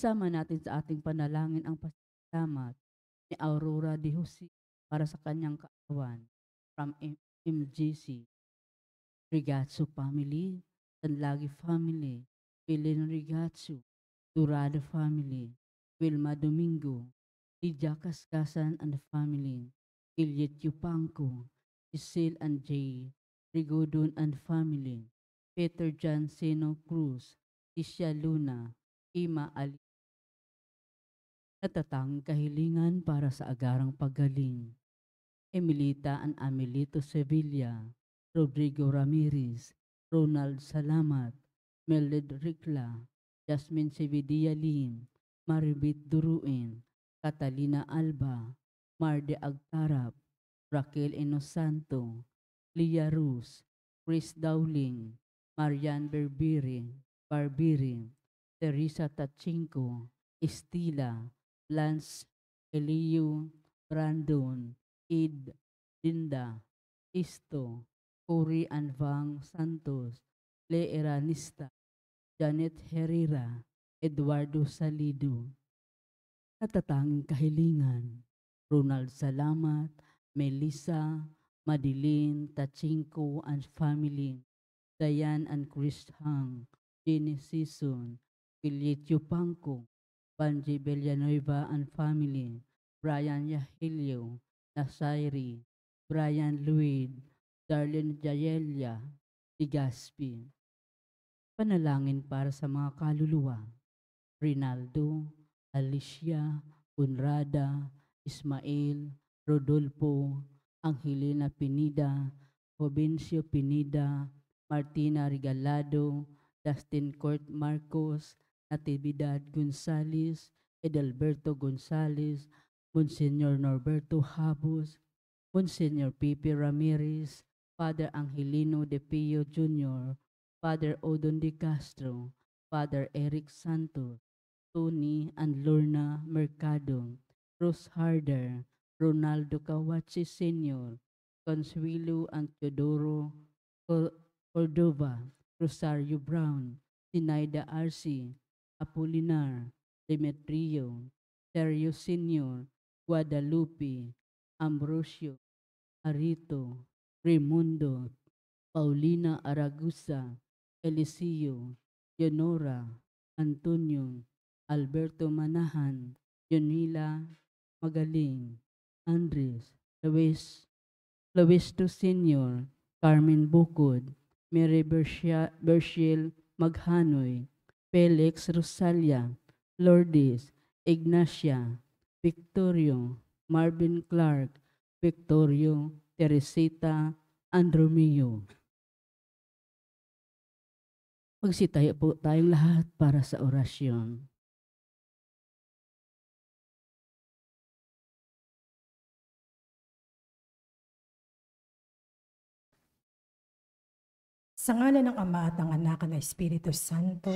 Isama natin sa ating panalangin ang pasasalamat ni Aurora de Jose para sa kanyang kaarawan from MGC, Rigazzo family, Sanlagi family, Helen Rigazzo, Durado family, Wilma Domingo, Lydia Cascasan and family, Iliet Yupanco, Giselle and Jay, Rigodon and family, Peter John Seno Cruz, Tisha Luna, Ima Ali. Natatanging kahilingan para sa agarang paggaling. Emilita and Amelito Sevilla, Rodrigo Ramirez, Ronald Salamat, Melded Ricla, Jasmine Sevidia Lim, Maribit Duruin, Catalina Alba, Marde Agtarap, Raquel Inosanto, Lia Ruz, Chris Dowling, Marian Barbiri, Teresa Tachinko, Estila, Lance Elio, Brandon, Id, Linda, Isto, Cory Anvang Santos, Le Eranista, Janet Herrera, Eduardo Salido. Natatanging kahilingan, Ronald Salamat, Melissa, Madeline, Tachinko and family, Diane and Chris Hang, Jenny Sison, Pilitio Pangko, Banji Villanueva and family, Brian Yahilio, Nasairi, Brian Luid, Darlene Jayelia, Ligaspi. Panalangin para sa mga kaluluwa, Rinaldo, Alicia, Conrada, Ismael, Rodolfo, Angelina Pinida, Jovencio Pinida, Martina Regalado, Dustin Court Marcos, Natividad Gonzales, Edalberto Gonzales, Monsignor Norberto Habos, Monsignor Pipe Ramirez, Father Angelino De Pio Jr., Father Odon De Castro, Father Eric Santos, Tony and Lorna Mercado, Rose Harder, Ronaldo Kawachi Sr., Consuelo and Teodoro Cordova, Rosario Brown, Sinaida Arce, Apolinar, Demetrio, Sergio Sr., Guadalupe, Ambrosio, Arito, Raimundo, Paulina Aragusa, Eliseo, Leonora, Antonio, Alberto Manahan, Jonila Magaling, Andres, Lovisto Sr., Carmen Bukod, Mary Bershel Maghanoy, Felix Rosalia, Lourdes, Ignacia, Victorio, Marvin Clark, Victorio, Teresita, Andromeo. Magsitayo po tayong lahat para sa orasyon. Sa ngalan ng Ama at ng Anak at ng Espiritu Santo,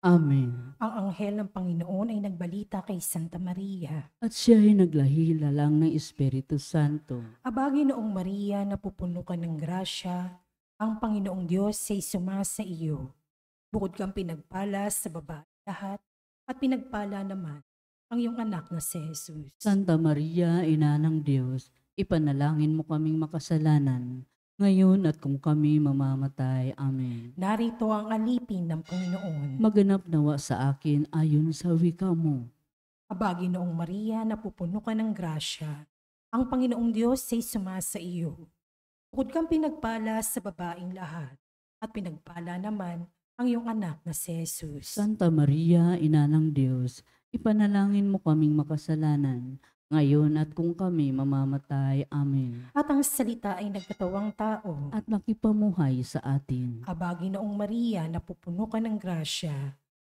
Amen. ang anghel ng Panginoon ay nagbalita kay Santa Maria. At siya ay naglahi-lalang ng Espiritu Santo. Abagi noong Maria, napupuno ka ng grasya, ang Panginoong Diyos ay sumasa iyo. Bukod kang pinagpala sa babae lahat, at pinagpala naman ang iyong anak na si Jesus. Santa Maria, Ina ng Diyos, ipanalangin mo kaming makasalanan, ngayon at kung kami mamamatay. Amen. Narito ang alipin ng Panginoon. Maganap nawa sa akin ayon sa wika mo. Abagi noong Maria, napupuno ka ng grasya, ang Panginoong Diyos ay sumasa iyo. Bukod kang pinagpala sa babaeng lahat, at pinagpala naman ang iyong anak na si Jesus. Santa Maria, Ina ng Diyos, ipanalangin mo kaming makasalanan, ngayon at kung kami mamamatay. Amen. At ang salita ay nagkatawang tao. At nakipamuhay sa atin. Abagi noong Maria, napupuno ka ng grasya,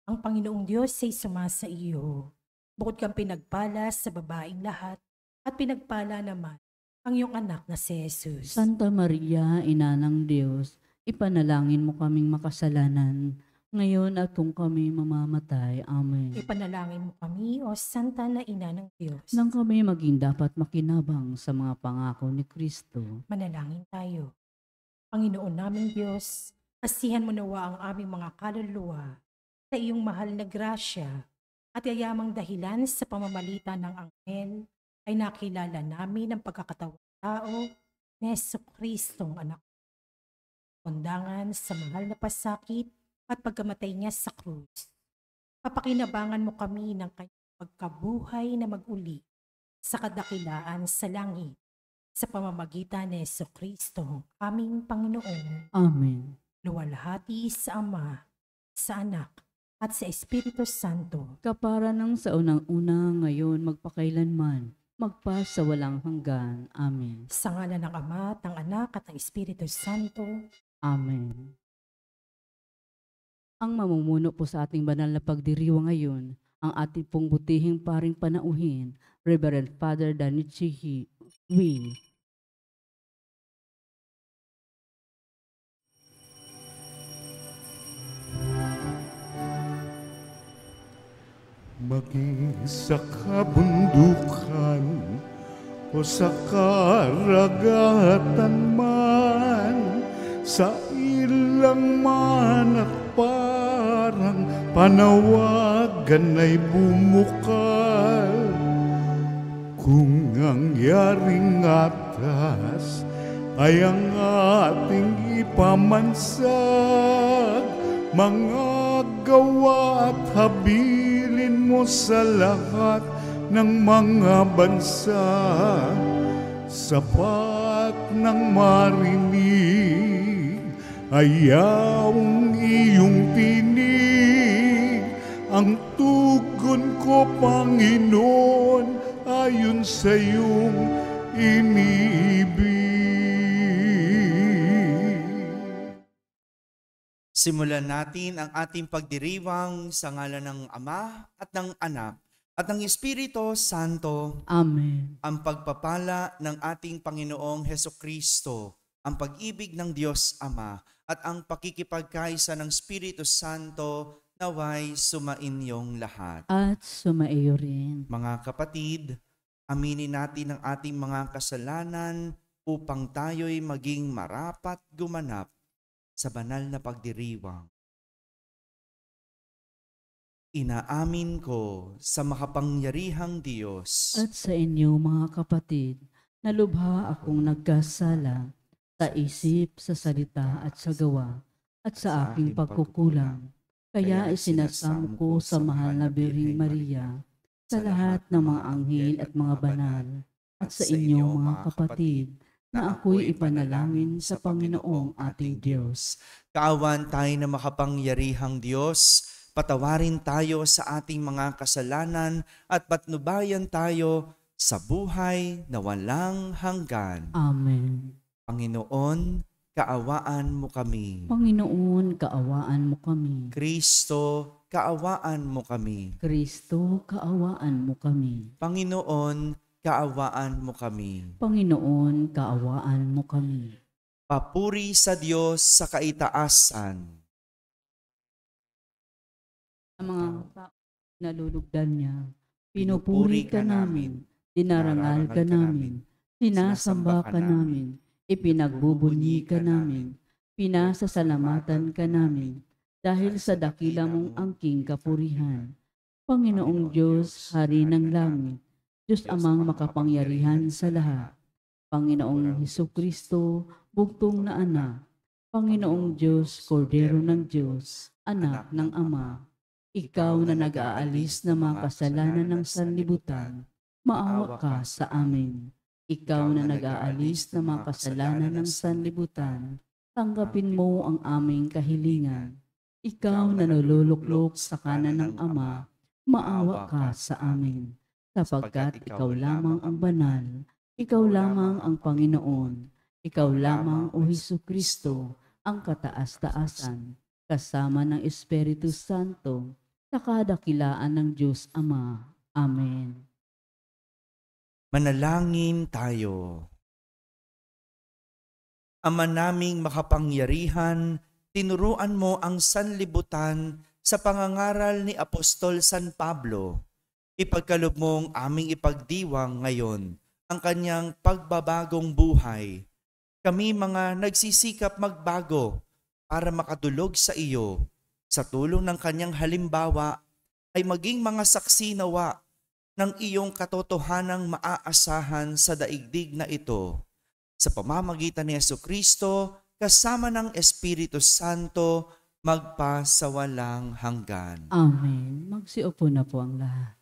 ang Panginoong Diyos ay sumasa iyo. Bukod kang pinagpala sa babaeng lahat, at pinagpala naman ang iyong anak na si Jesus. Santa Maria, Ina ng Diyos, ipanalangin mo kaming makasalanan, ngayon at kung kami mamamatay. Amen. Ipanalangin mo kami, O Santa na Ina ng Diyos. Nang kami maging dapat makinabang sa mga pangako ni Kristo. Manalangin tayo. Panginoon naming Diyos, asihan mo nawa ang aming mga kaluluwa sa iyong mahal na grasya At yayamang dahilan sa pamamagitan ng anghel ay nakilala namin ang pagkakatawang tao ni Jesucristong anak kundangan sa mahal na pasakit at pagkamatay niya sa krus. Papakinabangan mo kami ng kanyang pagkabuhay na maguli sa kadakilaan sa langit sa pamamagitan ni Jesucristo, aming Panginoon, Amen. luwalhati sa Ama, sa Anak, at sa Espiritu Santo, Kapara ng sa unang-una, ngayon, magpakailanman, magpa sa walang hanggan. Amen. sa ngalan ng Ama, at ng Anak, at ng Espiritu Santo. Amen. Ang mamumuno po sa ating banal na pagdiriwang ngayon, ang ating pong butihing paring panauhin, Reverend Father Danichi Will. Maging sa kabundukan o sa karagatan man, sa ilang man at parang panawagan ay bumukal. Kung ang yaring atas ay ang ating ipamansag, mga gawa at habilin mo sa lahat ng mga bansa, sapat ng marinig ayawang iyong tinig. Ang tugon ko, Panginoon, ayon sa iyong iniibig. Simulan natin ang ating pagdiriwang sa ngalan ng Ama at ng Anak at ng Espiritu Santo. Amen. Ang pagpapala ng ating Panginoong Hesukristo, ang pag-ibig ng Diyos Ama at ang pakikipagkaisa ng Espiritu Santo naway sumainyong lahat. At sumaiyo rin. Mga kapatid, aminin natin ang ating mga kasalanan upang tayo'y maging marapat gumanap sa banal na pagdiriwang. Inaamin ko sa makapangyarihang Diyos At sa inyo mga kapatid, na lubha akong nagkasala sa isip, sa salita at sa gawa, at sa aking pagkukulang. Kaya isinasamo ko sa mahal na Birheng Maria, sa lahat ng mga anghel at mga banal, at sa inyo mga kapatid, na ako'y ipanalangin sa Panginoong ating Diyos. Kaawan tayo na makapangyarihang Diyos, patawarin tayo sa ating mga kasalanan at patnubayan tayo sa buhay na walang hanggan. Amen. Panginoon, kaawaan mo kami. Panginoon, kaawaan mo kami. Kristo, kaawaan mo kami. Kristo, kaawaan mo kami. Panginoon, kaawaan mo kami. Panginoon, kaawaan mo kami. Papuri sa Diyos sa kaitaasan. Ang mga tao nalulugdan niya, pinupuri ka namin, dinarangal ka namin, sinasamba ka namin, ipinagbubunyi ka namin, pinasasalamatan ka namin, dahil sa dakila mong angking kapurihan. Panginoong Diyos, Hari ng langit, Diyos amang makapangyarihan sa lahat, Panginoong Hesukristo, bugtong na anak, Panginoong Diyos, Kordero ng Diyos, anak ng Ama, ikaw na nag-aalis ng mga kasalanan ng sanlibutan, maawa ka sa amin. Ikaw na nag-aalis ng mga kasalanan ng sanlibutan, tanggapin mo ang aming kahilingan. Ikaw na naluluklok sa kanan ng Ama, maawa ka sa amin. Sapagkat ikaw lamang ang banal, ikaw lamang ang Panginoon, ikaw lamang o Hesukristo, ang kataas-taasan, kasama ng Espiritu Santo, sa kadakilaan ng Diyos Ama. Amen. Manalangin tayo. Ama naming makapangyarihan, tinuruan mo ang sanlibutan sa pangangaral ni Apostol San Pablo. Ipagkaloob mong aming ipagdiwang ngayon ang kanyang pagbabagong buhay. Kami mga nagsisikap magbago para makatulog sa iyo. Sa tulong ng kanyang halimbawa, ay maging mga saksi nawa ng iyong katotohanang maaasahan sa daigdig na ito. Sa pamamagitan ni Jesucristo, kasama ng Espiritu Santo, magpasawalang hanggan. Amen. Magsiupo na po ang lahat.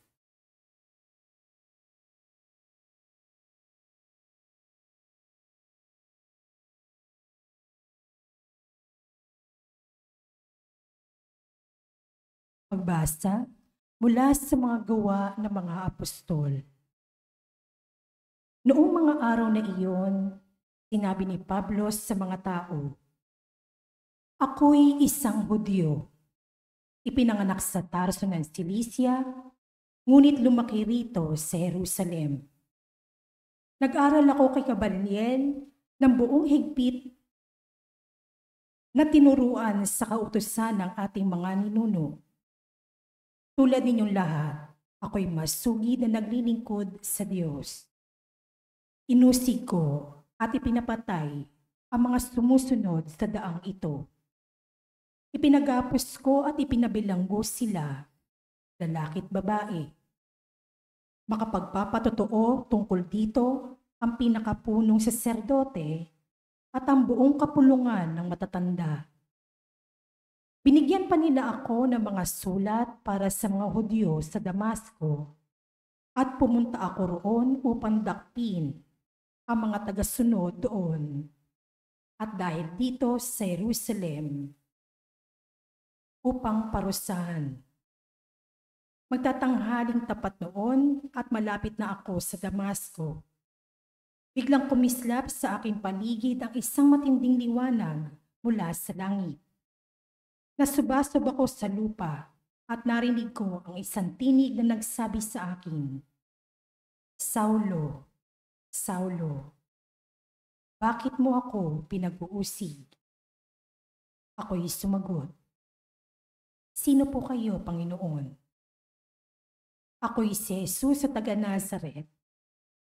Magbasa mula sa mga gawa ng mga apostol. Noong mga araw na iyon, sinabi ni Pablo sa mga tao, "Ako'y isang Hudyo, ipinanganak sa Tarso ng Cilicia, ngunit lumaki rito sa Jerusalem. Nag-aral ako kay Gamaliel ng buong higpit na tinuruan sa kautusan ng ating mga ninuno. Tulad ninyong lahat, ako'y masugid na naglilingkod sa Diyos. Inusig ko at ipinapatay ang mga sumusunod sa daang ito. Ipinagapos ko at ipinabilanggo sila, lalaki at babae. Makapagpapatotoo tungkol dito ang pinakapunong saserdote at ang buong kapulungan ng matatanda. Binigyan pa nila ako ng mga sulat para sa mga Hudyo sa Damasco at pumunta ako roon upang dakpin ang mga tagasunod doon. At dahil dito sa Jerusalem, upang parusahan. Magtatanghaling tapat noon at malapit na ako sa Damasco. Biglang kumislap sa aking paligid ang isang matinding liwanag mula sa langit. Nasubasob ako sa lupa at narinig ko ang isang tinig na nagsabi sa akin, "Saulo, Saulo, bakit mo ako pinag-uusig?" Ako'y sumagot, "Sino po kayo, Panginoon?" "Ako'y si Jesus sa taga-Nazaret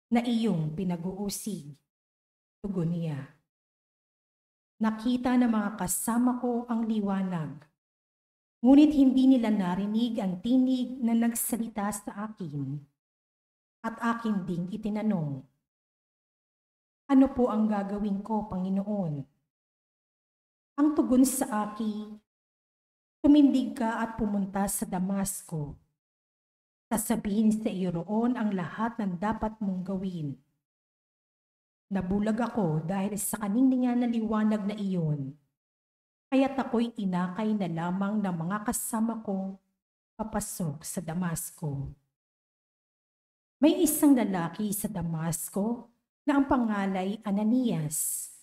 na iyong pinag-uusig," tugon niya. Nakita ng mga kasama ko ang liwanag, ngunit hindi nila narinig ang tinig na nagsalita sa akin. At akin ding itinanong, "Ano po ang gagawin ko, Panginoon?" Ang tugon sa akin, "Tumindig ka at pumunta sa Damasco. Sasabihin sa iyo roon ang lahat ng dapat mong gawin." Nabulag ako dahil sa kaninningan na liwanag na iyon, kaya't ako'y inakay na lamang ng mga kasama ko papasok sa Damasco. May isang lalaki sa Damasco na ang pangalay Ananias.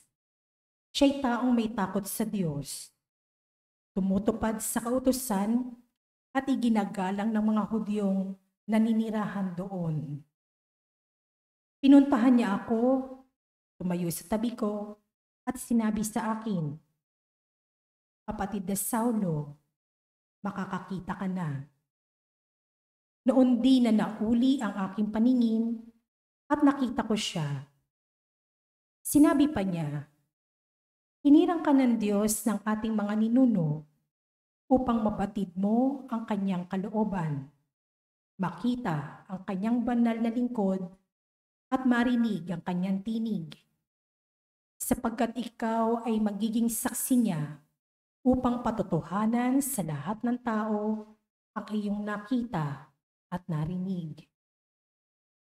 Siya'y taong may takot sa Diyos, tumutupad sa kautusan at iginagalang ng mga Hudyong naninirahan doon. Pinuntahan niya ako, tumayo sa tabi ko at sinabi sa akin, "Kapatid na Saulo, makakakita ka na." Noon di na nauli ang aking paningin at nakita ko siya. Sinabi pa niya, "Hinirang ka ng Diyos ng ating mga ninuno upang mabatid mo ang kanyang kalooban, makita ang kanyang banal na lingkod at marinig ang kanyang tinig. Sapagkat ikaw ay magiging saksi niya upang patotohanan sa lahat ng tao ang iyong nakita at narinig.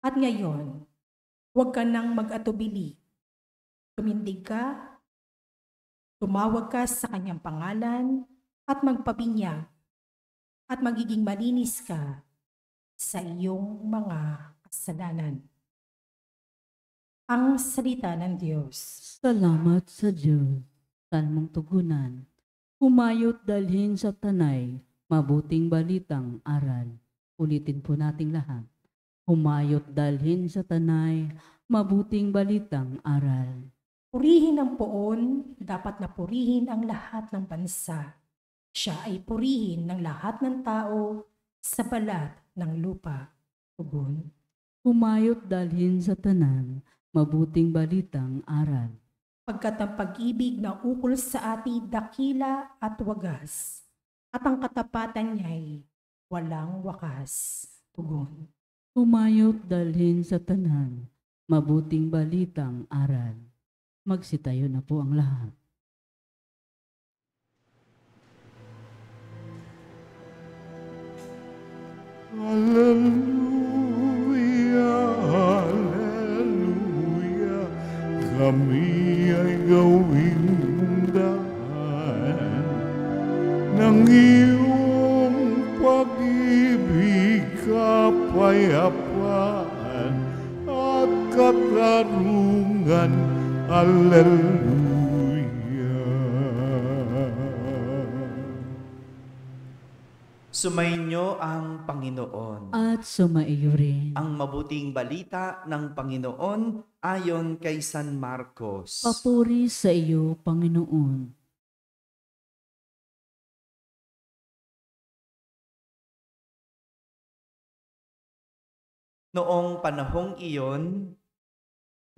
At ngayon, huwag ka nang mag-atubili. Tumindig ka, tumawag ka sa kanyang pangalan at magpabinyag at magiging malinis ka sa iyong mga kasalanan." Ang salita ng Diyos. Salamat sa Diyos. Salmong tugunan. Humayot dalhin sa tanay, mabuting balitang aral. Ulitin po nating lahat. Humayot dalhin sa tanay, mabuting balitang aral. Purihin ang poon, dapat na purihin ang lahat ng bansa. Siya ay purihin ng lahat ng tao sa balat ng lupa. Tugon. Humayot dalhin sa tanan, mabuting balitang aral. Pagkat ang pag-ibig na ukol sa ati dakila at wagas, at ang katapatan niya'y walang wakas. Tugon. Humayot dalhin sa tanan, mabuting balitang aral. Magsitayo na po ang lahat. Hallelujah, hallelujah, kami ay gawing daan ng iyong pag-ibig, kapayapaan at katarungan. Hallelujah. Sumainyo ang Panginoon. At sumaiyo rin. Ang mabuting balita ng Panginoon ayon kay San Marcos. Papuri sa iyo, Panginoon. Noong panahong iyon,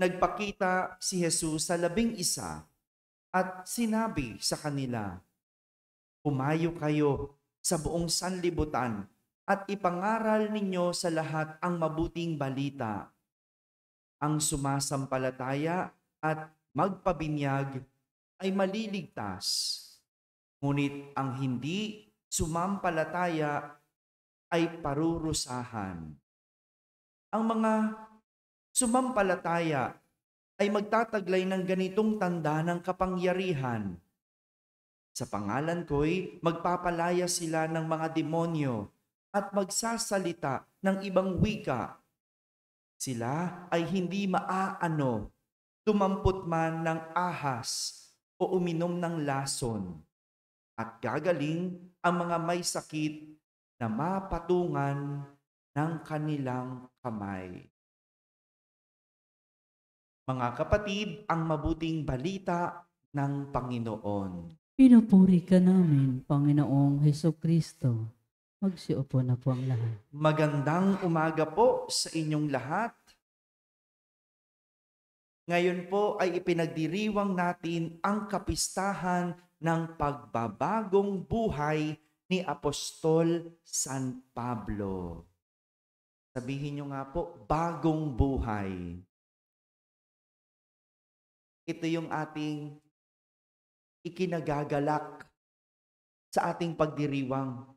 nagpakita si Jesus sa 11 at sinabi sa kanila, "Humayo kayo sa buong sanlibutan at ipangaral ninyo sa lahat ang mabuting balita. Ang sumasampalataya at magpabinyag ay maliligtas, ngunit ang hindi sumampalataya ay parurusahan. Ang mga sumampalataya ay magtataglay ng ganitong tanda ng kapangyarihan. Sa pangalan ko'y magpapalaya sila ng mga demonyo at magsasalita ng ibang wika. Sila ay hindi maaano, tumampot man ng ahas o uminom ng lason. At gagaling ang mga may sakit na mapatungan ng kanilang kamay." Mga kapatid, ang mabuting balita ng Panginoon. Pinupuri ka namin, Panginoong Hesukristo. Magsiupo na po ang lahat. Magandang umaga po sa inyong lahat. Ngayon po ay ipinagdiriwang natin ang kapistahan ng pagbabagong buhay ni Apostol San Pablo. Sabihin nyo nga po, bagong buhay. Ito yung ating ikinagagalak sa ating pagdiriwang.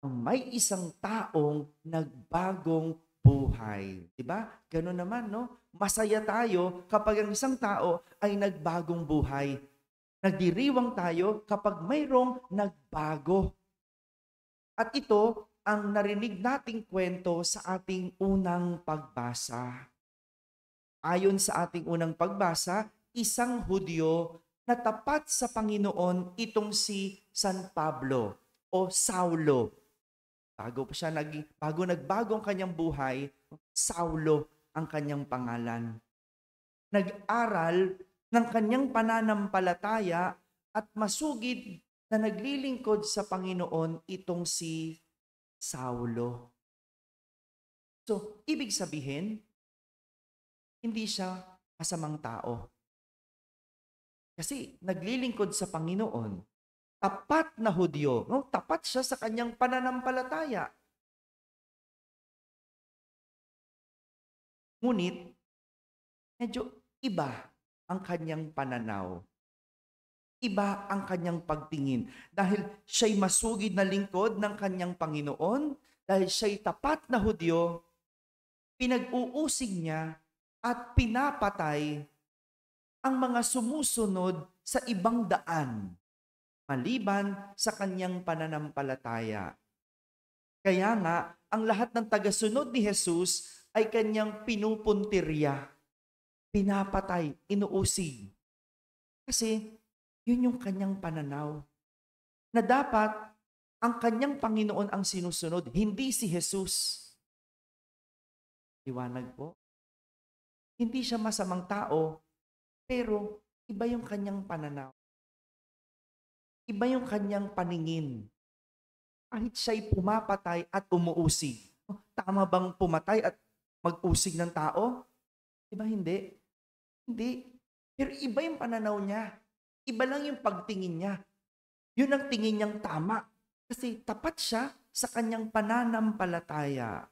May isang taong nagbagong buhay. Diba? Ganun naman, no? Masaya tayo kapag ang isang tao ay nagbagong buhay. Nagdiriwang tayo kapag mayroong nagbago. At ito ang narinig nating kwento sa ating unang pagbasa. Ayon sa ating unang pagbasa, isang Hudyo na tapat sa Panginoon itong si San Pablo o Saulo. Bago nagbago ang kanyang buhay, Saulo ang kanyang pangalan. Nag-aral ng kanyang pananampalataya at masugid na naglilingkod sa Panginoon itong si Saulo. So, ibig sabihin, hindi siya masamang tao. Kasi naglilingkod sa Panginoon. Tapat na Hudyo. No? Tapat siya sa kanyang pananampalataya. Ngunit, medyo iba ang kanyang pananaw. Iba ang kanyang pagtingin. Dahil siya'y masugid na lingkod ng kanyang Panginoon, dahil siya'y tapat na Hudyo, pinag-uusig niya at pinapatay ang mga sumusunod sa ibang daan, maliban sa kanyang pananampalataya. Kaya nga, ang lahat ng tagasunod ni Jesus ay kanyang pinupuntirya, pinapatay, inuusig. Kasi yun yung kanyang pananaw. Na dapat ang kanyang Panginoon ang sinusunod, hindi si Jesus. Liwanag po. Hindi siya masamang tao, pero iba yung kanyang pananaw. Iba yung kanyang paningin. Kahit siya'y pumapatay at umuusig. Tama bang pumatay at mag-usig ng tao? Diba hindi? Hindi. Pero iba yung pananaw niya. Iba lang yung pagtingin niya. Yun ang tingin niyang tama. Kasi tapat siya sa kanyang pananampalataya.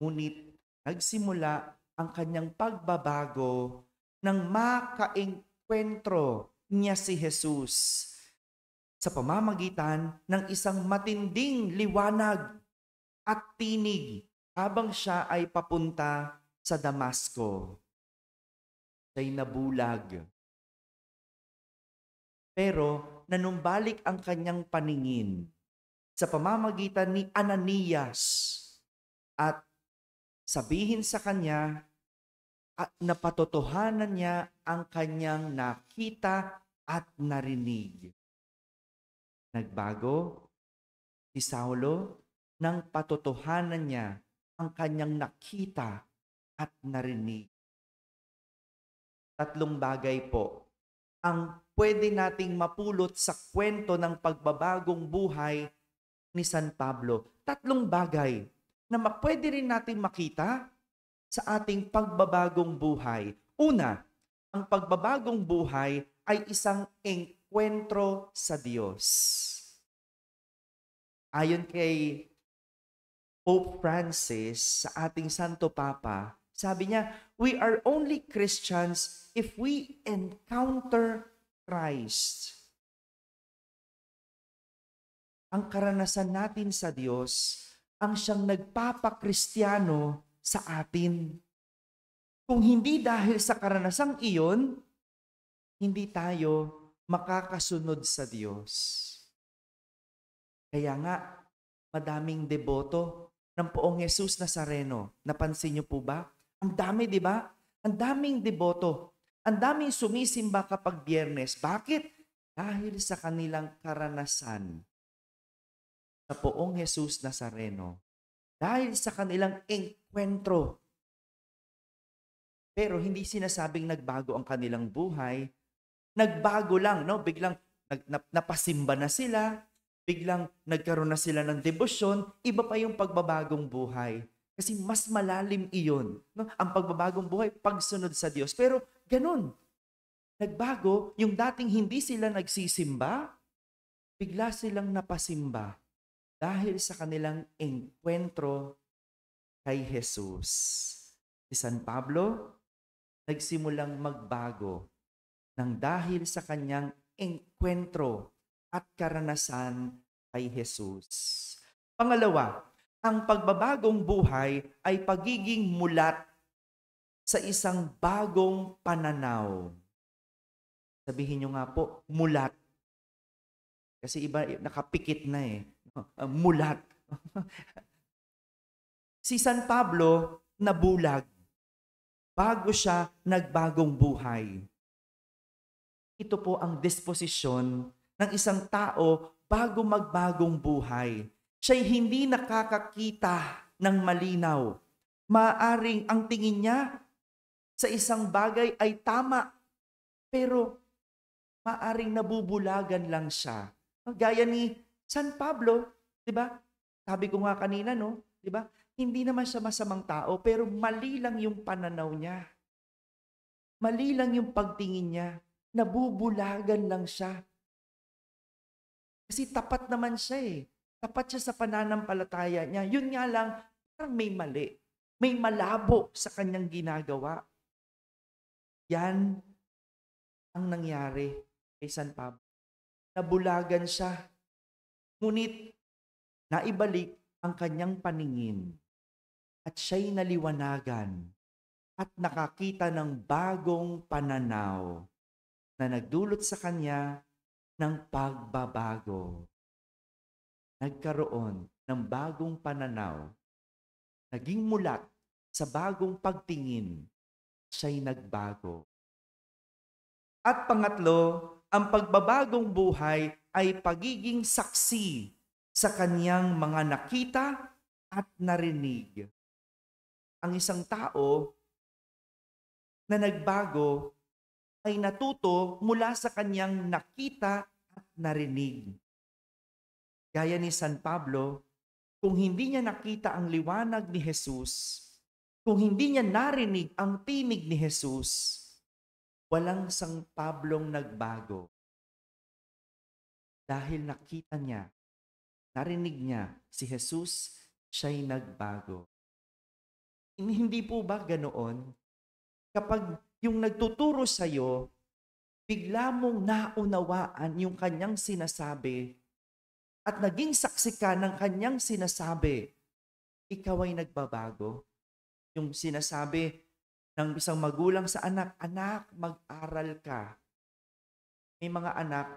Ngunit nagsimula ang kanyang pagbabago nang makaengkwentro niya si Jesus sa pamamagitan ng isang matinding liwanag at tinig habang siya ay papunta sa Damasco. Siya'y nabulag. Pero nanumbalik ang kanyang paningin sa pamamagitan ni Ananias at sabihin sa kanya at napatotohanan niya ang kanyang nakita at narinig. Nagbago si Saulo nang patotohanan niya ang kanyang nakita at narinig. Tatlong bagay po ang pwede nating mapulot sa kwento ng pagbabagong buhay ni San Pablo. Tatlong bagay na pwede rin nating makita sa ating pagbabagong buhay. Una, ang pagbabagong buhay ay isang engkwentro sa Diyos. Ayon kay Pope Francis sa ating Santo Papa, sabi niya, we are only Christians if we encounter Christ. Ang karanasan natin sa Diyos ang siyang nagpapakristyano sa atin. Kung hindi dahil sa karanasang iyon, hindi tayo makakasunod sa Diyos. Kaya nga, madaming deboto ng Poong Jesus Nazareno. Napansin niyo po ba? Ang dami, di ba? Ang daming deboto. Ang daming sumisimba kapag Biyernes. Bakit? Dahil sa kanilang karanasan sa Poong Jesus Nazareno. Dahil sa kanilang engkwentro. Pero hindi sinasabing nagbago ang kanilang buhay. Nagbago lang, no? Biglang napasimba na sila. Biglang nagkaroon na sila ng debosyon, iba pa yung pagbabagong buhay. Kasi mas malalim iyon. No? Ang pagbabagong buhay, pagsunod sa Diyos. Pero ganun. Nagbago, yung dating hindi sila nagsisimba, bigla silang napasimba dahil sa kanilang engkwentro kay Jesus. Si San Pablo, nagsimulang magbago nang dahil sa kanyang engkwentro at karanasan kay Jesus. Pangalawa, ang pagbabagong buhay ay pagiging mulat sa isang bagong pananaw. Sabihin nyo nga po, mulat. Kasi iba, nakapikit na eh. Mulat. Si San Pablo, nabulag. Bago siya nagbagong buhay. Ito po ang disposisyon ng isang tao bago magbagong buhay. Siya'y hindi nakakakita ng malinaw. Maaring ang tingin niya sa isang bagay ay tama, pero maaring nabubulagan lang siya. Gaya ni San Pablo, di ba? Sabi ko nga kanina, no? Di ba? Hindi naman siya masamang tao, pero mali lang yung pananaw niya. Mali lang yung pagtingin niya. Nabubulagan lang siya. Kasi tapat naman siya eh. Tapat siya sa pananampalataya niya. Yun nga lang, parang may mali. May malabo sa kanyang ginagawa. Yan ang nangyari kay San Pablo. Nabulagan siya. Ngunit, naibalik ang kanyang paningin. At siya'y naliwanagan. At nakakita ng bagong pananaw na nagdulot sa kanya ng pagbabago. Nagkaroon ng bagong pananaw, naging mulat sa bagong pagtingin, siya'y nagbago. At pangatlo, ang pagbabagong buhay ay pagiging saksi sa kanyang mga nakita at narinig. Ang isang tao na nagbago ay natuto mula sa kanyang nakita at narinig. Gaya ni San Pablo, kung hindi niya nakita ang liwanag ni Jesus, kung hindi niya narinig ang tinig ni Jesus, walang San Pablong nagbago. Dahil nakita niya, narinig niya si Jesus, siya'y nagbago. Hindi po ba ganoon? Kapag yung nagtuturo sa'yo, bigla mong naunawaan yung kanyang sinasabi at naging saksi ka ng kanyang sinasabi, ikaw ay nagbabago. Yung sinasabi ng isang magulang sa anak, anak, mag-aral ka. May mga anak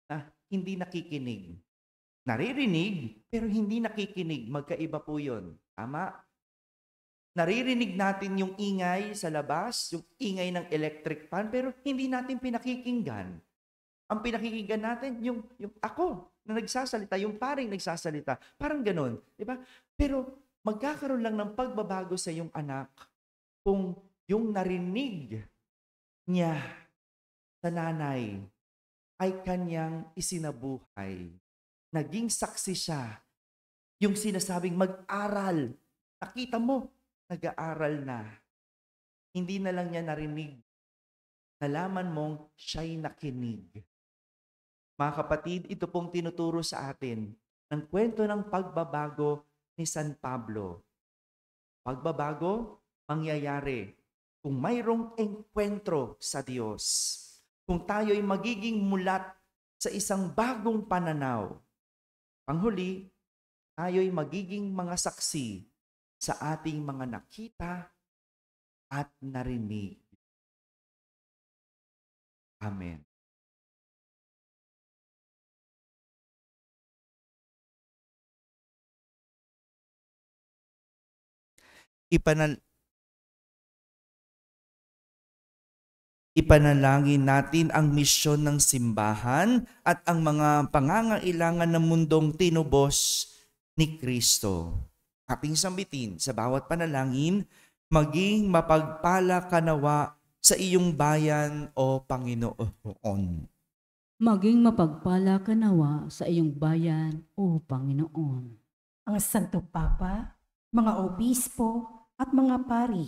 na hindi nakikinig. Naririnig, pero hindi nakikinig. Magkaiba po yun. Tama? Naririnig natin yung ingay sa labas, yung ingay ng electric fan, pero hindi natin pinakikinggan. Ang pinakikinggan natin, yung ako na nagsasalita, yung paring nagsasalita. Parang ganun. Di ba? Pero magkakaroon lang ng pagbabago sa iyong anak kung yung narinig niya sa nanay ay kanyang isinabuhay. Naging saksi siya. Yung sinasabing mag-aral. Nakita mo, nag-aaral na. Hindi na lang niya narinig. Nalaman mong siya'y nakinig. Mga kapatid, ito pong tinuturo sa atin ng kwento ng pagbabago ni San Pablo. Pagbabago, mangyayari kung mayroong engkwentro sa Diyos. Kung tayo'y magiging mulat sa isang bagong pananaw. Panghuli, tayo'y magiging mga saksi sa ating mga nakita at narinig. Amen. Ipanalangin natin ang misyon ng simbahan at ang mga pangangailangan ng mundong tinubos ni Kristo. Ating sambitin sa bawat panalangin, maging mapagpala ka nawa sa iyong bayan o Panginoon. Maging mapagpala ka nawa sa iyong bayan o Panginoon. Ang Santo Papa, mga obispo at mga pari,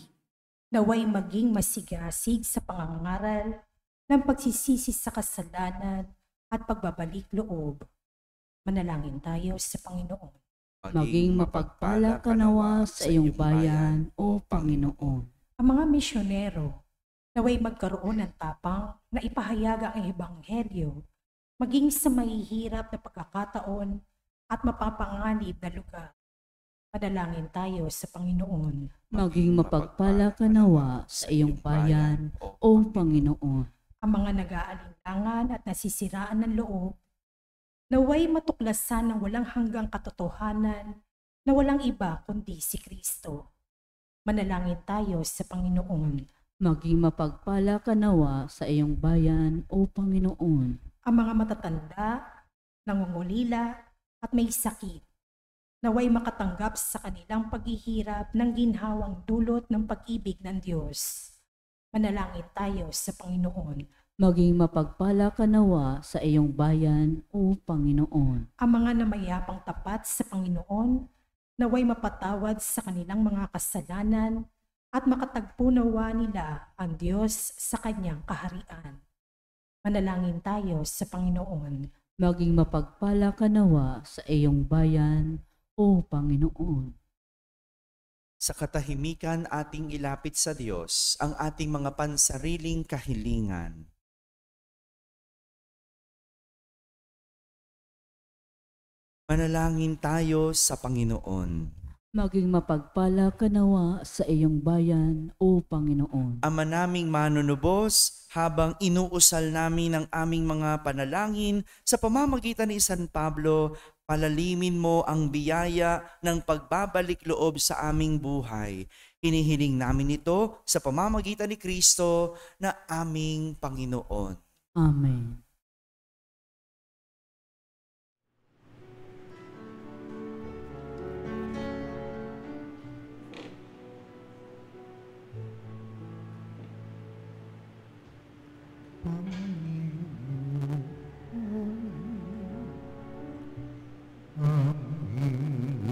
naway maging masigasig sa pangangaral ng pagsisisi sa kasalanan at pagbabalik loob. Manalangin tayo sa Panginoon. Maging mapagpala ka nawa sa iyong bayan o Panginoon. Ang mga misyonero, naway magkaroon ng tapang na ipahayag ang Ebanghelyo, maging sa mahihirap na pagkakataon at mapapanganib na lugar. Panalangin tayo sa Panginoon. Maging mapagpala ka nawa sa iyong bayan o Panginoon. Ang mga nag-aalinlangan at nasisiraan ng loob, naway matuklasan ng walang hanggang katotohanan na walang iba kundi si Kristo. Manalangin tayo sa Panginoon. Maging mapagpala ka nawa sa iyong bayan o Panginoon. Ang mga matatanda, nangungulila at may sakit, naway makatanggap sa kanilang paghihirap ng ginhawang dulot ng pag-ibig ng Diyos. Manalangin tayo sa Panginoon. Maging mapagpala ka nawa sa iyong bayan o Panginoon. Ang mga namayapang tapat sa Panginoon, naway mapatawad sa kanilang mga kasalanan at makatagpo nawa nila ang Diyos sa kanyang kaharian. Manalangin tayo sa Panginoon. Maging mapagpala ka nawa sa iyong bayan o Panginoon. Sa katahimikan ating ilapit sa Diyos ang ating mga pansariling kahilingan. Manalangin tayo sa Panginoon. Maging mapagpala ka nawa sa iyong bayan o Panginoon. Ama naming manunubos, habang inuusal namin ang aming mga panalangin sa pamamagitan ni San Pablo, palalimin mo ang biyaya ng pagbabalik loob sa aming buhay. Hinihiling namin ito sa pamamagitan ni Kristo na aming Panginoon. Amen.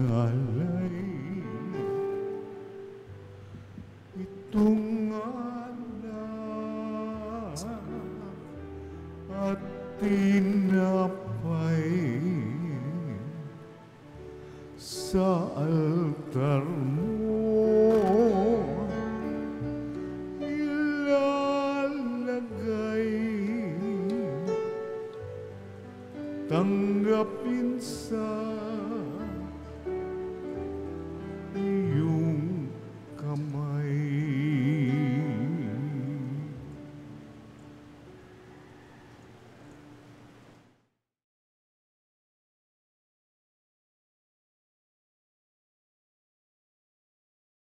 Alay, itong anak at tinapay tanggapin sa iyong kamay.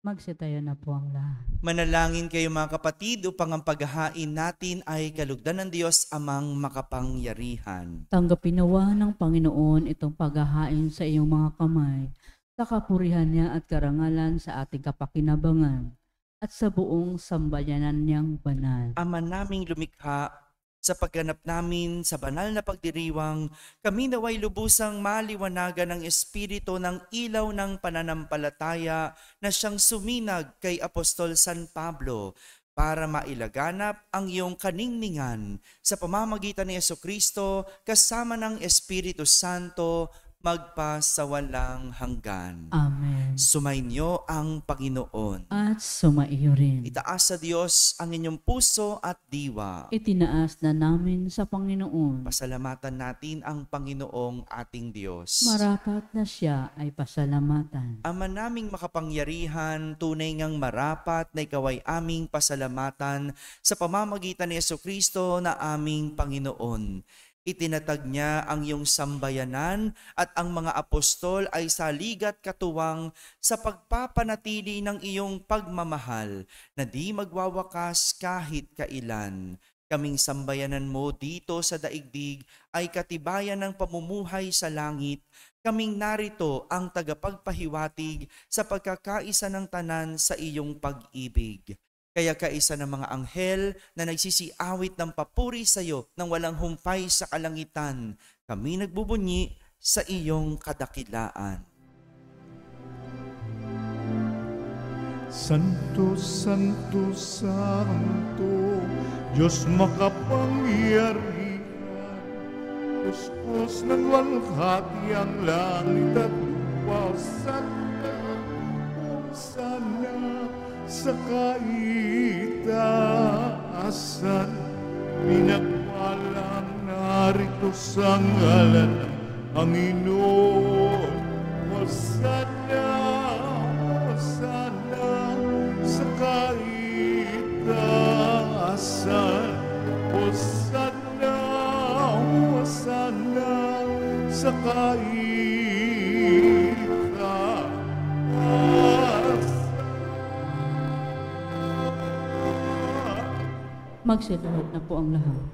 Magsitayo na po ang lahat. Manalangin kayo mga kapatid upang ang paghahain natin ay kalugdan ng Diyos amang makapangyarihan. Tanggapin nawa ng Panginoon itong paghahain sa iyong mga kamay, sa kapurihan niya at karangalan sa ating kapakinabangan, at sa buong sambayanan niyang banal. Ama naming lumikha, sa pagganap namin sa banal na pagdiriwang, kami naway lubusang maliwanagan ng Espiritu ng ilaw ng pananampalataya na siyang suminag kay Apostol San Pablo para mailaganap ang iyong kaningningan sa pamamagitan ni Jesucristo kasama ng Espiritu Santo magpasawalang hanggan. Amen. Sumainyo ang Panginoon. At sumaiyo rin. Itaas sa Diyos ang inyong puso at diwa. Itinaas na namin sa Panginoon. Pasalamatan natin ang Panginoong ating Diyos. Marapat na siya ay pasalamatan. Ama naming makapangyarihan, tunay ngang marapat na ikaw ay aming pasalamatan sa pamamagitan ni Jesucristo na aming Panginoon. Itinatag niya ang iyong sambayanan at ang mga apostol ay saligat katuwang sa pagpapanatili ng iyong pagmamahal na di magwawakas kahit kailan. Kaming sambayanan mo dito sa daigdig ay katibayan ng pamumuhay sa langit. Kaming narito ang tagapagpahiwatig sa pagkakaisa ng tanan sa iyong pag-ibig. Kaya kaisa ng mga anghel na nagsisiawit ng papuri sa iyo nang walang humpay sa kalangitan, kami nagbubunyi sa iyong kadakilaan. Santo, Santo, Santo, Diyos makapangyarihan, Kuskus ng walhati ang langit at lupa, sana, sana, sa kaitaasan, pinagpalang narito sa ngalan ng Panginoon. Hosana, Hosana, sa kaitaasan, Hosana, Hosana, sa kaitaasan. Magsiluhod na po ang lahat.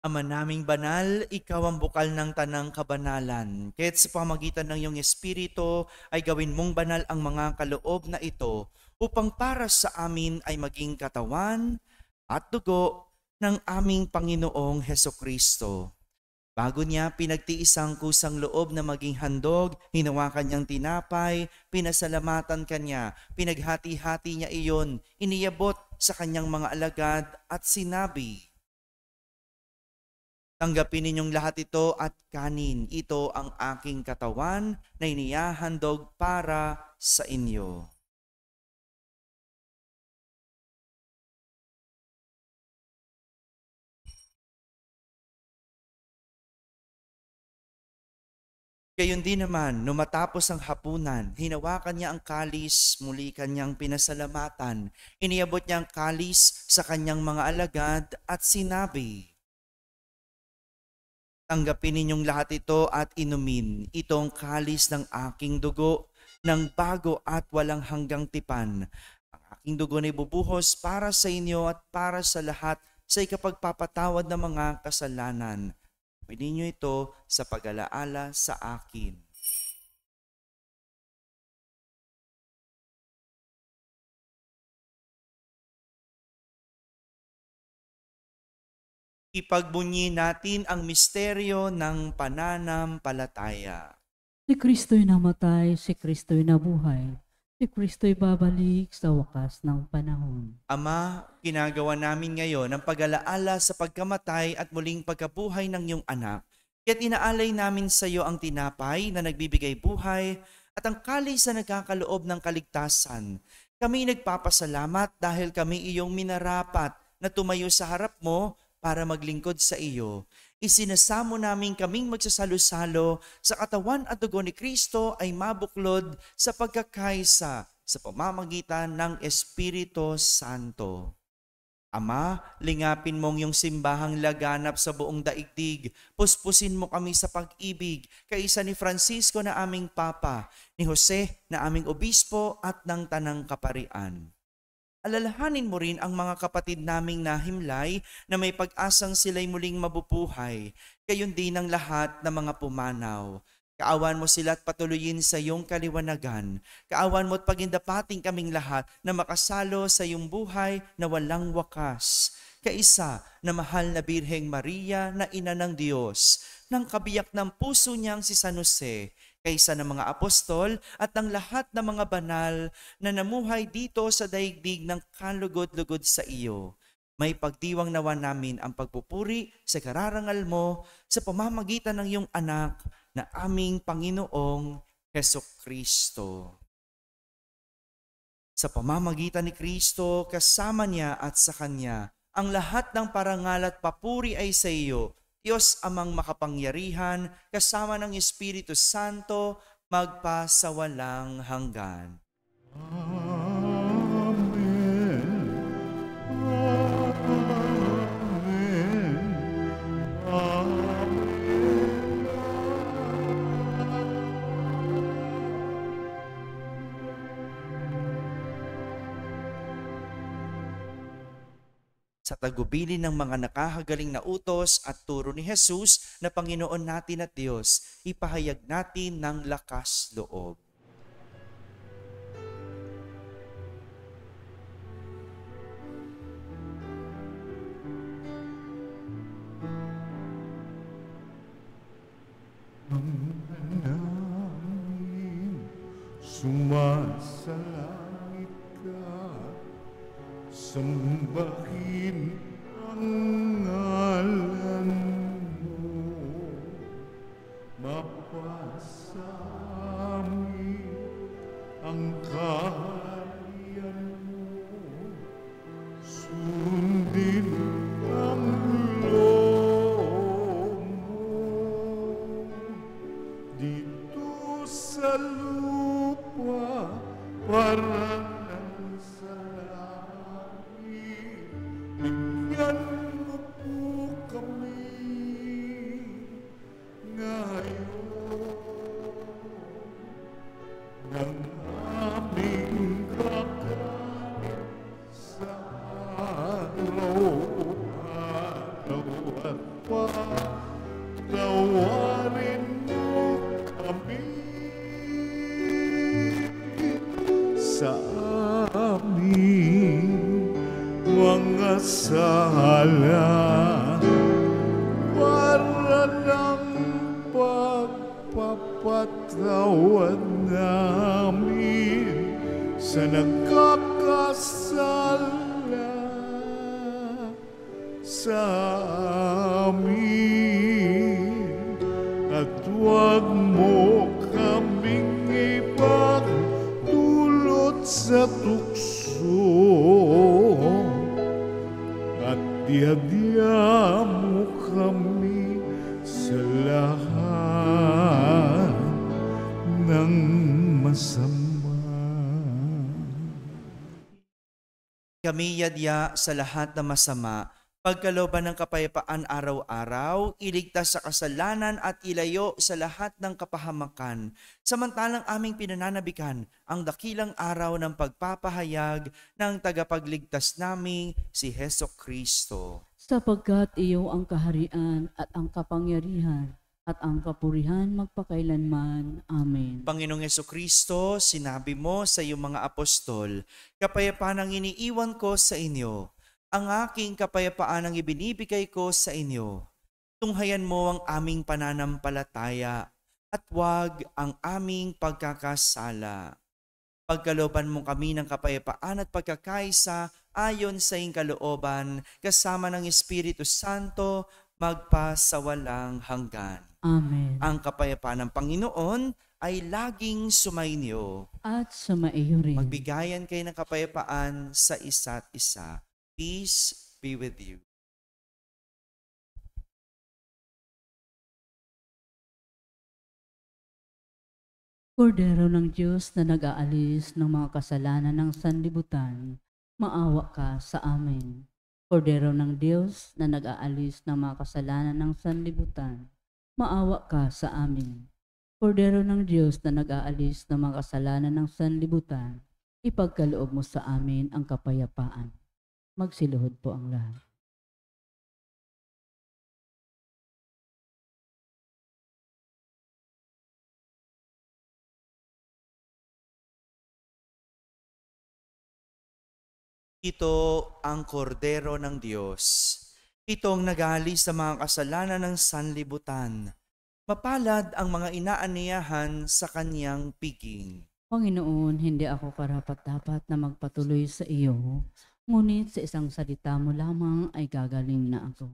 Ama naming banal, ikaw ang bukal ng tanang kabanalan. Kaya't sa pamagitan ng iyong Espiritu ay gawin mong banal ang mga kaloob na ito upang para sa amin ay maging katawan at dugo ng aming Panginoong Hesukristo. Bago niya pinagtiis ang kusang loob na maging handog, hinawakan niyang tinapay, pinasalamatan kanya, pinaghati-hati niya iyon, iniyabot sa kanyang mga alagad at sinabi, "Tanggapin ninyong lahat ito at kanin, ito ang aking katawan na inihahandog para sa inyo." Gayon din naman, nung matapos ang hapunan, hinawakan niya ang kalis, muli kanyang pinasalamatan. Iniabot niya ang kalis sa kanyang mga alagad at sinabi, "Tanggapin ninyong lahat ito at inumin. Ito ang kalis ng aking dugo, ng bago at walang hanggang tipan. Ang aking dugo na ibubuhos para sa inyo at para sa lahat sa ikapagpapatawad ng mga kasalanan. Gawin ninyo ito sa pag-alaala sa akin." Ipagbunyi natin ang misteryo ng pananampalataya. Si Kristo'y namatay, si Kristo'y nabuhay, si Kristo'y babalik sa wakas ng panahon. Ama, ginagawa namin ngayon ang pag-alaala sa pagkamatay at muling pagkabuhay ng iyong anak. Kaya't inaalay namin sa iyo ang tinapay na nagbibigay buhay at ang kalis na nagkakaloob ng kaligtasan. Kami nagpapasalamat dahil kami iyong minarapat na tumayo sa harap mo para maglingkod sa iyo. Isinasamo namin kaming magsasalo-salo sa katawan at dugo ni Kristo ay mabuklod sa pagkakaisa sa pamamagitan ng Espiritu Santo. Ama, lingapin mong yung simbahang laganap sa buong daigdig. Puspusin mo kami sa pag-ibig, kaisa ni Francisco na aming Papa, ni Jose na aming Obispo at ng Tanang Kaparian. Alalahanin mo rin ang mga kapatid naming nahimlay na may pag-asang sila'y muling mabubuhay, gayon din ang lahat ng mga pumanaw. Kaawan mo sila at patuloyin sa iyong kaliwanagan. Kaawan mo at pagindapating kaming lahat na makasalo sa iyong buhay na walang wakas. Kaisa na mahal na Birheng Maria na Ina ng Diyos, ng kabiyak ng puso niyang si San Jose, kaysa ng mga apostol at ng lahat ng mga banal na namuhay dito sa daigdig ng kalugod-lugod sa iyo. May pagdiwang nawa namin ang pagpupuri sa kararangal mo sa pamamagitan ng iyong anak na aming Panginoong Hesukristo. Sa pamamagitan ni Kristo, kasama niya at sa Kanya, ang lahat ng parangal at papuri ay sa iyo, Diyos amang makapangyarihan, kasama ng Espiritu Santo, magpasawalang hanggan. Amen. Amen. Amen. Sa tagubilin ng mga nakahagaling na utos at turo ni Jesus na Panginoon natin at Diyos, ipahayag natin ng lakas loob. Namin sumasalangit ka, sambahin ang ngalan mo, mapasami ang kaharian mo, sundin ang loob mo, dito sa lupa para ng sa langit. Bigyan mo po kami ngayon ng aming kakanin sa araw-araw at patawarin mo kami sa aming mga sala para ng pagpapatawad namin sa nagkakasala sa amin, at huwag mo kaming ipagdulot sa tukso, at diadya mo kami sa lahat ng masama. Kami yadya sa lahat ng masama, pagkalooban ng kapayapaan araw-araw, iligtas sa kasalanan at ilayo sa lahat ng kapahamakan. Samantalang aming pinananabikan ang dakilang araw ng pagpapahayag ng tagapagligtas naming si Hesukristo. Sapagkat iyo ang kaharian at ang kapangyarihan at ang kapurihan magpakailanman. Amen. Panginoong Hesukristo, sinabi mo sa iyong mga apostol, kapayapaan ang iniiwan ko sa inyo. Ang aking kapayapaan ang ibinibigay ko sa inyo. Tunghayan mo ang aming pananampalataya at huwag ang aming pagkakasala. Pagkalooban mo kami ng kapayapaan at pagkakaisa ayon sa iyong kalooban, kasama ng Espiritu Santo, magpasawalang hanggan. Amen. Ang kapayapaan ng Panginoon ay laging sumainyo. At sumaiyo rin. Magbigayan kayo ng kapayapaan sa isa't isa. Peace be with you. Kordero ng Diyos na nag-aalis ng mga kasalanan ng sanlibutan, maawa ka sa amin. Kordero ng Diyos na nag-aalis ng mga kasalanan ng sanlibutan, maawa ka sa amin. Kordero ng Diyos na nag-aalis ng mga kasalanan ng sanlibutan, ipagkaloob mo sa amin ang kapayapaan. Magsiluhod po ang lahat. Ito ang kordero ng Diyos. Itong nag-aalis sa mga kasalanan ng sanlibutan. Mapalad ang mga inaaniyahan sa kanyang piging. Panginoon, hindi ako karapat-dapat na magpatuloy sa iyo, ngunit sa isang salita mo lamang ay gagaling na ako.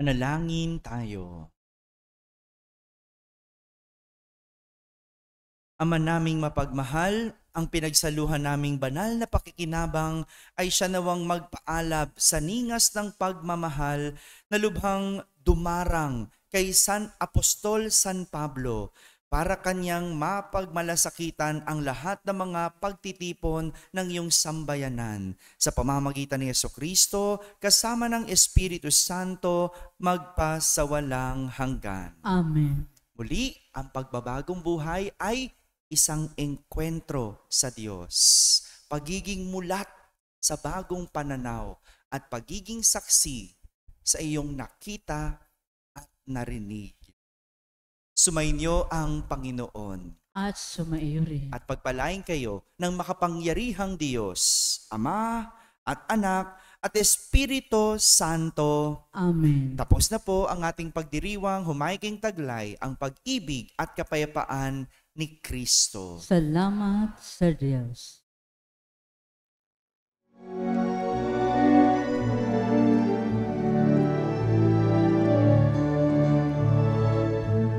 Manalangin tayo. Ama naming mapagmahal, ang pinagsaluhan naming banal na pakikinabang ay siya nawang magpaalab sa ningas ng pagmamahal na lubhang dumarang kay San Apostol San Pablo para kanyang mapagmalasakitan ang lahat ng mga pagtitipon ng iyong sambayanan. Sa pamamagitan ni Jesucristo, kasama ng Espiritu Santo, magpasawalang hanggan. Amen. Muli, ang pagbabagong buhay ay isang engkwentro sa Diyos. Pagiging mulat sa bagong pananaw at pagiging saksi sa iyong nakita at narinig. Sumainyo ang Panginoon At sumaiyo rin. at pagpalain kayo ng makapangyarihang Diyos, Ama at Anak at Espiritu Santo. Amen. Tapos na po ang ating pagdiriwang humayging taglay ang pag-ibig at kapayapaan ni Kristo. Salamat sa Diyos.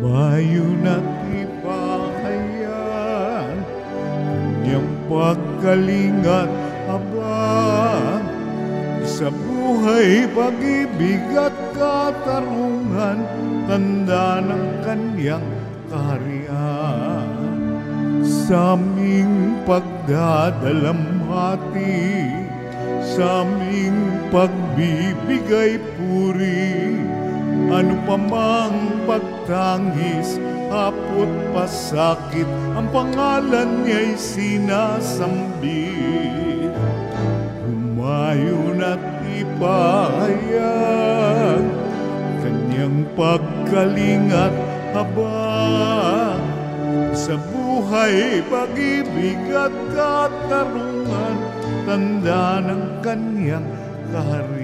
Mayo na't ipahayan, kanyang pagkalingat habang sa buhay pag-ibig at katarungan, tanda ng kanyang kaharian. Sa aming pagdadalamhati, sa aming pagbibigay puri, ano pa mang pagtangis, hapot pasakit, ang pangalan niya'y sinasambit. Humayon at ipahayag kanyang pagkalingat habang sa buhay, pag-ibig at katarungan, tanda ng kanyang kaharian.